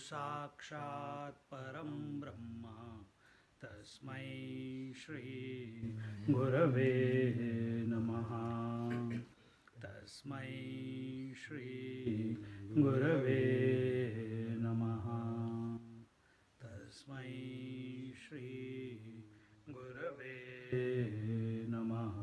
साक्षात् परं ब्रह्म तस्मै श्री गुरवे नमः। तस्मै श्री गुरवे नमः। तस्मै श्री गुरवे नमः।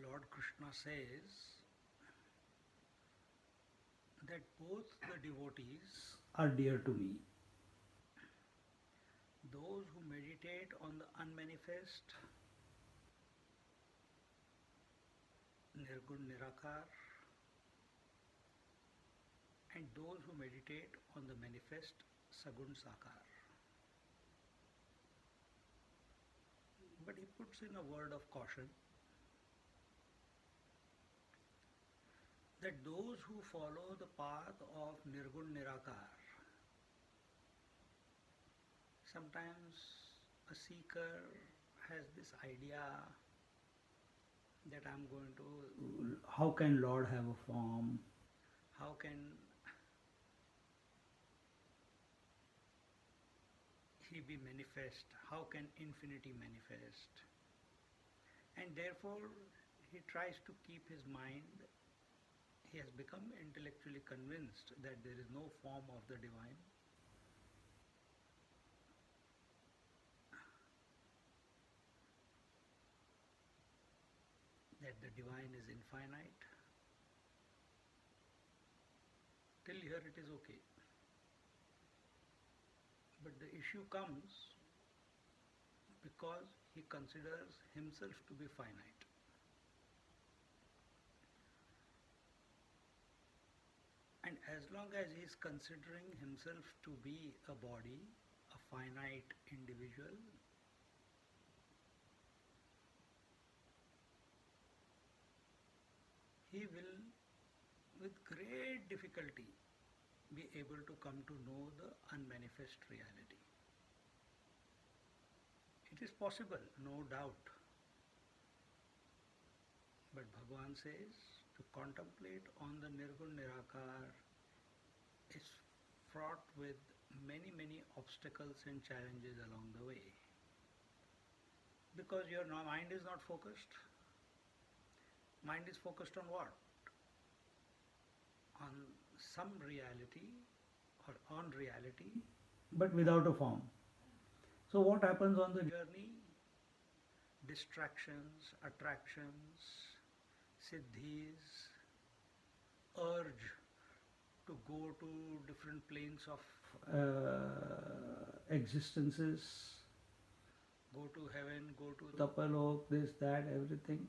Lord Krishna says that both the devotees are dear to me. Those who meditate on the unmanifest, Nirgun Nirakar, and those who meditate on the manifest, Sagun Sakar. But he puts in a word of caution that those who follow the path of Nirgun Nirakar, sometimes a seeker has this idea that I'm going to, how can Lord have a form? How can he be manifest? How can infinity manifest? And therefore he tries to keep his mind, he has become intellectually convinced that there is no form of the divine. That the divine is infinite. Till here it is okay. But the issue comes because he considers himself to be finite. And as long as he is considering himself to be a body, a finite individual, he will, with great difficulty, be able to come to know the unmanifest reality. It is possible, no doubt. But Bhagavan says to contemplate on the Nirgun Nirakar is fraught with many, many obstacles and challenges along the way. Because your mind is not focused. Mind is focused on what? On some reality or on reality, but without a form. So what happens on the journey? Distractions, attractions, siddhis, urge to go to different planes of existences, go to heaven, go to Tapalok, this, that, everything.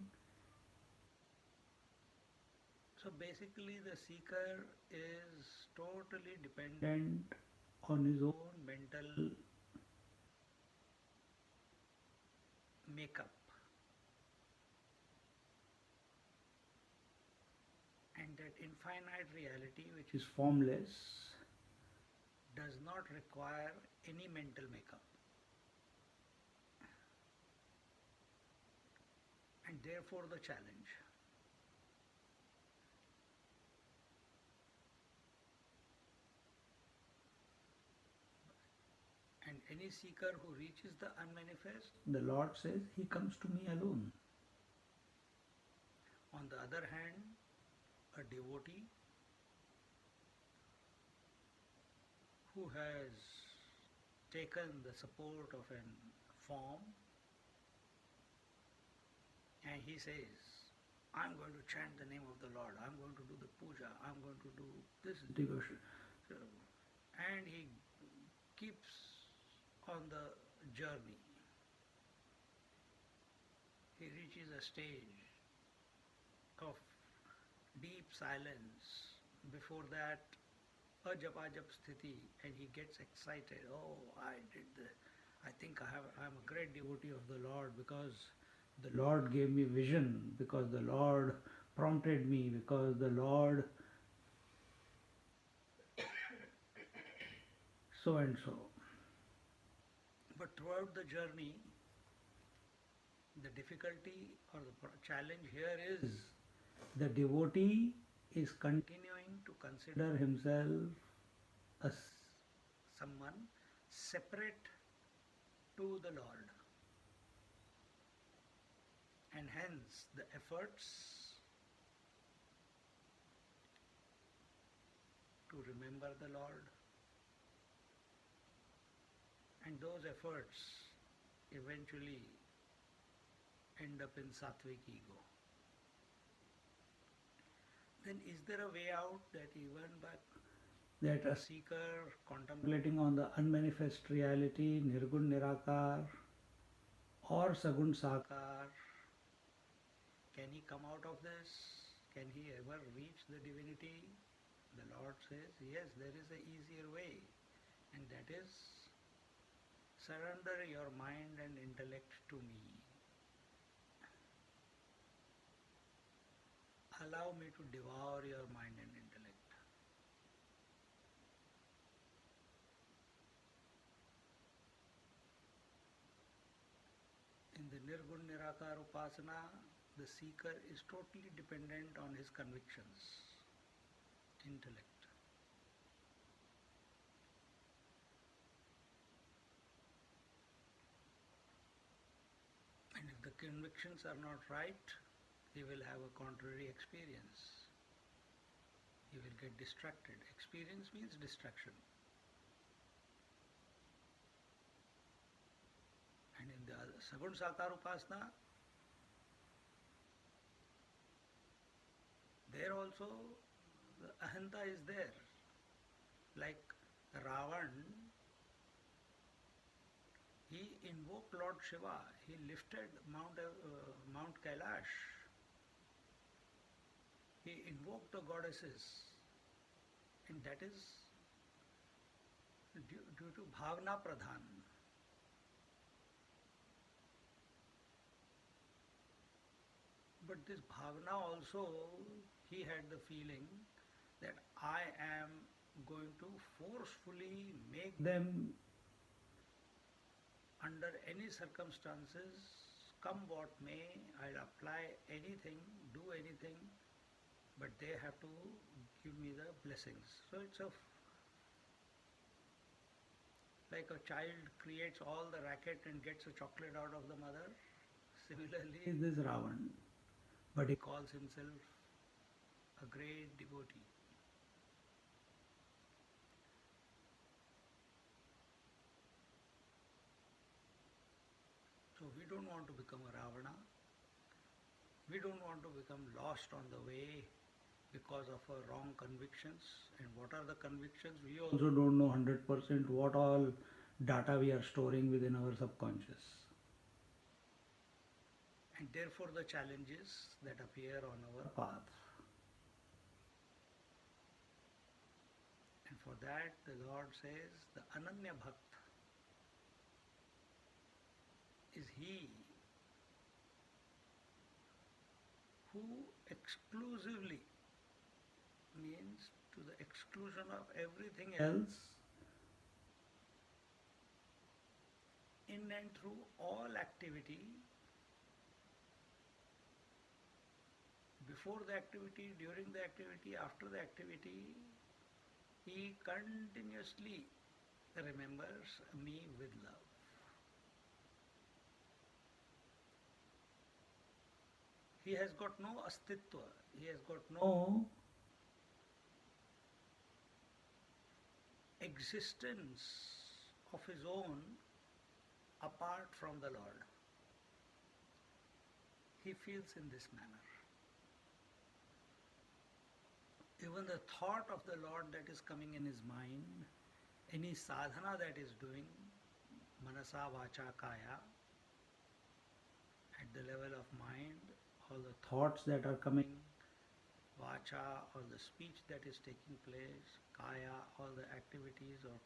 So basically the seeker is totally dependent on his own mental makeup. And that infinite reality, which is formless, does not require any mental makeup. And therefore the challenge. And any seeker who reaches the unmanifest, the Lord says, he comes to me alone. On the other hand, a devotee who has taken the support of a form and he says, I'm going to chant the name of the Lord, I'm going to do the puja, I'm going to do this devotion. And he keeps on the journey. He reaches a stage of deep silence. Before that, a japa-jap sthiti, and he gets excited. Oh, I think I'm a great devotee of the Lord because the Lord gave me vision, because the Lord prompted me, because the Lord so and so. But throughout the journey, the difficulty or the challenge here is the devotee is continuing to consider himself as someone separate to the Lord, and hence the efforts to remember the Lord, and those efforts eventually end up in sattvic ego. Then is there a way out that even by that a seeker contemplating on the unmanifest reality, Nirgun Nirakar or Sagun Sakar, can he come out of this? Can he ever reach the divinity? The Lord says, yes, there is an easier way, and that is surrender your mind and intellect to me. Allow me to devour your mind and intellect. In the Nirgun Nirakar Upasana, the seeker is totally dependent on his convictions, intellect. And if the convictions are not right, he will have a contrary experience. He will get distracted. Experience means distraction. And in the Sagun Sakar Upasana, there also the ahanta is there. Like Ravan, he invoked Lord Shiva. He lifted Mount Kailash. He invoked the goddesses. And that is due to Bhavna Pradhan. But this Bhavna also, he had the feeling that I am going to forcefully make them, under any circumstances, come what may, I'll apply anything, do anything, but they have to give me the blessings. So it's like a child creates all the racket and gets a chocolate out of the mother. Similarly, this Ravan, but he calls himself a great devotee. So we don't want to become a Ravana. We don't want to become lost on the way because of our wrong convictions. And what are the convictions? We also don't know 100% what all data we are storing within our subconscious. And therefore the challenges that appear on our path. And for that the Lord says the Ananya Bhakt is he who exclusively, means to the exclusion of everything else, in and through all activity, before the activity, during the activity, after the activity, he continuously remembers me with love. He has got no astitva, he has got no existence of his own apart from the Lord. He feels in this manner. Even the thought of the Lord that is coming in his mind, any sadhana that is doing, manasa, vacha, kaya, at the level of mind, all the thoughts that are coming, vacha, all the speech that is taking place, kaya, all the activities or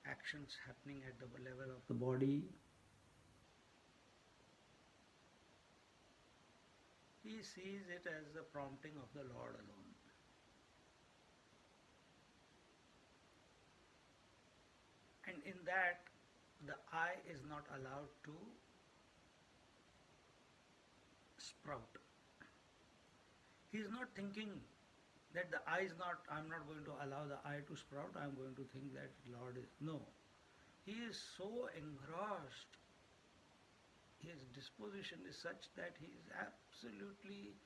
actions happening at the level of the body. He sees it as the prompting of the Lord alone. And in that, the I is not allowed to sprout. He is not thinking that the I is not, I'm not going to allow the I to sprout, I'm going to think that Lord is. No. He is so engrossed, his disposition is such that he is absolutely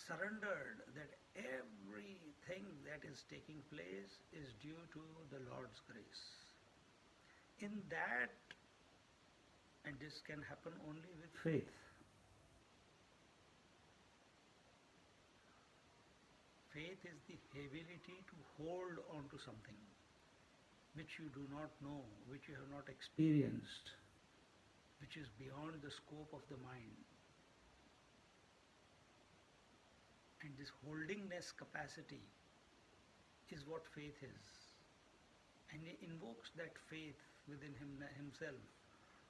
surrendered that everything that is taking place is due to the Lord's grace. In that, and this can happen only with faith. Faith is the ability to hold on to something which you do not know, which you have not experienced, which is beyond the scope of the mind. And this holdingness capacity is what faith is. And he invokes that faith within himself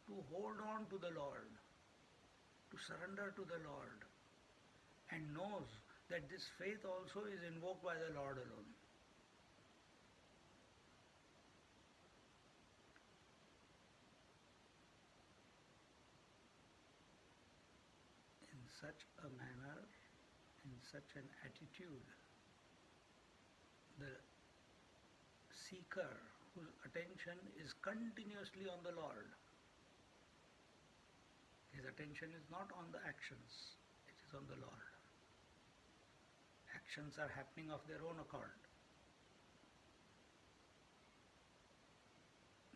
to hold on to the Lord, to surrender to the Lord, and knows that this faith also is invoked by the Lord alone. In such a manner, in such an attitude, the seeker whose attention is continuously on the Lord, his attention is not on the actions, it is on the Lord. Actions are happening of their own accord.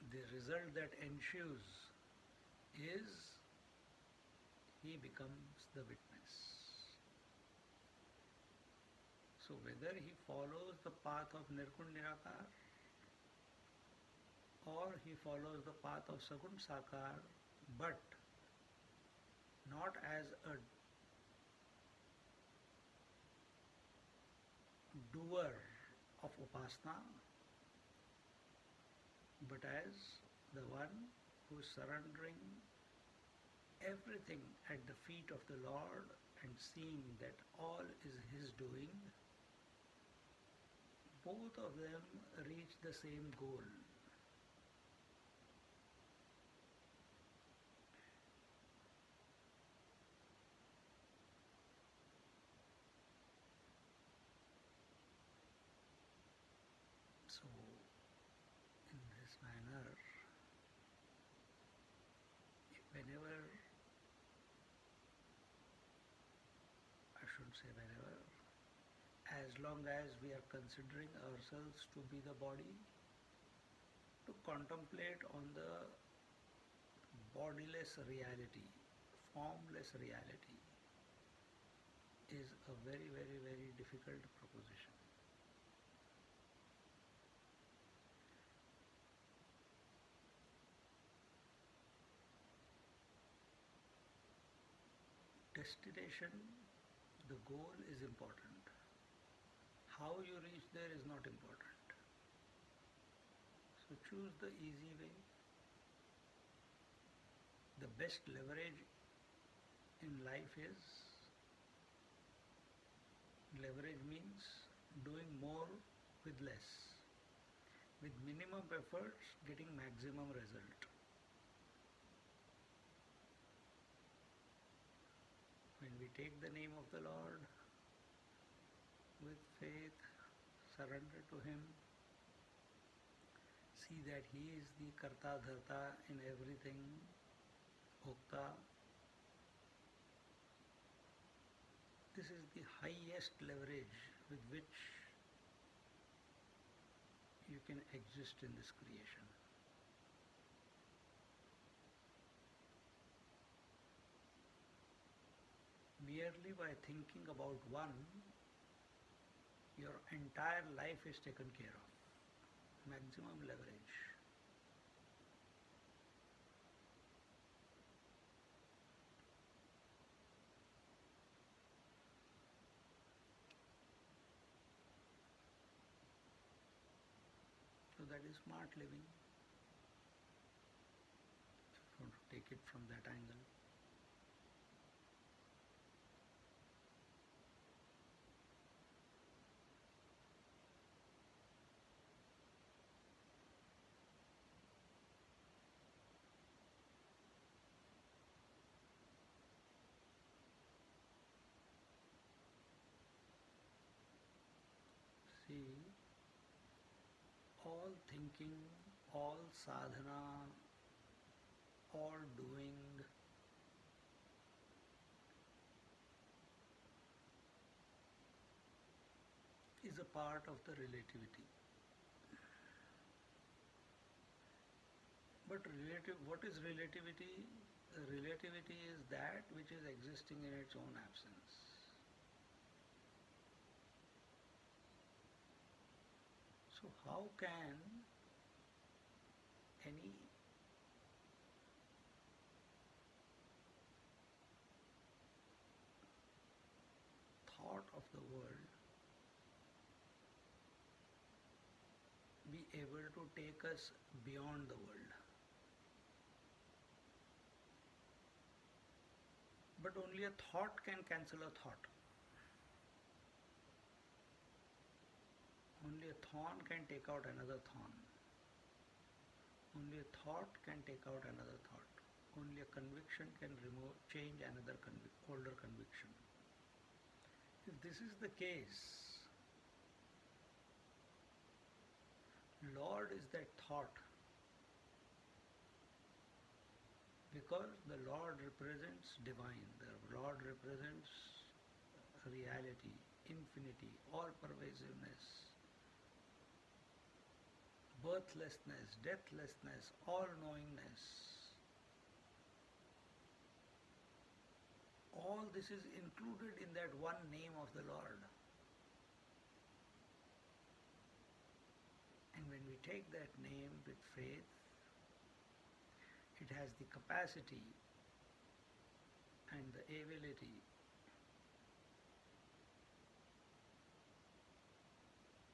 The result that ensues is he becomes the witness. So whether he follows the path of Nirgun Nirakar or he follows the path of Sagun Sakar, but not as a doer of Upasana, but as the one who is surrendering everything at the feet of the Lord and seeing that all is his doing, both of them reach the same goal. So, in this manner, whenever, I shouldn't say whenever, as long as we are considering ourselves to be the body, to contemplate on the bodiless reality, formless reality, is a very, very, very difficult proposition. Destination, the goal is important. How you reach there is not important. So choose the easy way. The best leverage in life is, leverage means doing more with less. With minimum efforts, getting maximum result. When we take the name of the Lord with faith, surrender to Him, see that He is the Karta Dharta in everything, Bhokta. This is the highest leverage with which you can exist in this creation. Merely by thinking about one, your entire life is taken care of. Maximum leverage. is smart living. If you want to take it from that angle. See, all thinking, all sadhana, all doing is a part of the relativity. But what is relativity? Relativity is that which is existing in its own absence. So how can any thought of the world be able to take us beyond the world? But only a thought can cancel a thought. Only a thorn can take out another thorn. Only a thought can take out another thought. Only a conviction can change another older conviction. If this is the case, Lord is that thought, because the Lord represents divine, the Lord represents reality, infinity, all-pervasiveness, birthlessness, deathlessness, all-knowingness. All this is included in that one name of the Lord. And when we take that name with faith, it has the capacity and the ability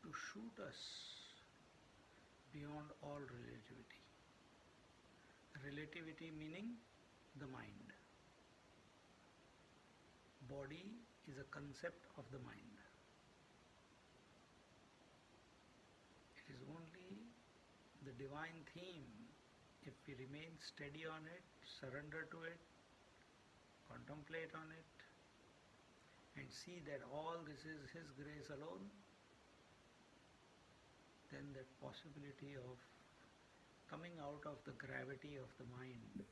to shoot us beyond all relativity. Relativity meaning the mind. Body is a concept of the mind. It is only the divine theme. If we remain steady on it, surrender to it, contemplate on it, and see that all this is His grace alone, then that possibility of coming out of the gravity of the mind